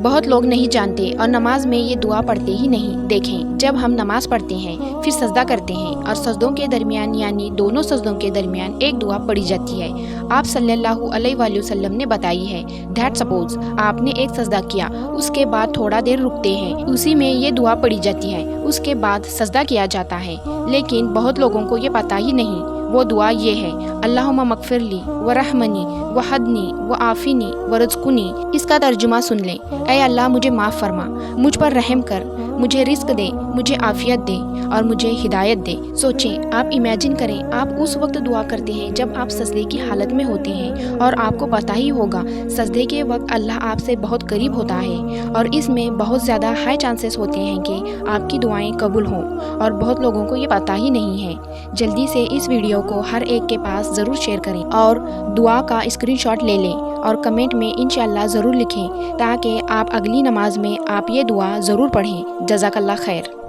بہت لوگ نہیں جانتے اور نماز میں یہ دعا پڑھتے ہی نہیں۔ دیکھیں، جب ہم نماز پڑھتے ہیں پھر سجدہ کرتے ہیں اور سجدوں کے درمیان یعنی دونوں سجدوں کے درمیان ایک دعا پڑھی جاتی ہے۔ آپ صلی اللہ علیہ وآلہ وسلم نے بتائی ہے دیٹ سپوز آپ نے ایک سجدہ کیا، اس کے بعد تھوڑا دیر رکتے ہیں، اسی میں یہ دعا پڑھی جاتی ہے، اس کے بعد سجدہ کیا جاتا ہے۔ لیکن بہت لوگوں کو یہ پتہ ہی نہیں۔ وہ دعا یہ ہے، اللہم مغفر لی ورحمنی وحدنی وعافنی ورزقنی۔ اس کا ترجمہ سن لیں، اے اللہ مجھے معاف فرما، مجھ پر رحم کر، مجھے رزق دے، مجھے عافیت دے اور مجھے ہدایت دے۔ سوچیں، آپ امیجن کریں، آپ اس وقت دعا کرتے ہیں جب آپ سجدے کی حالت میں ہوتے ہیں، اور آپ کو پتہ ہی ہوگا سجدے کے وقت اللہ آپ سے بہت قریب ہوتا ہے، اور اس میں بہت زیادہ ہائی چانسز ہوتے ہیں کہ آپ کی دعائیں قبول ہوں، اور بہت لوگوں کو یہ پتہ ہی نہیں ہے۔ جلدی سے اس ویڈیو کو ہر ایک کے پاس ضرور شیئر کریں اور دعا کا اسکرین شاٹ لے لیں اور کمنٹ میں انشاءاللہ ضرور لکھیں تاکہ آپ اگلی نماز میں آپ یہ دعا ضرور پڑھیں۔ جزاک اللہ خیر۔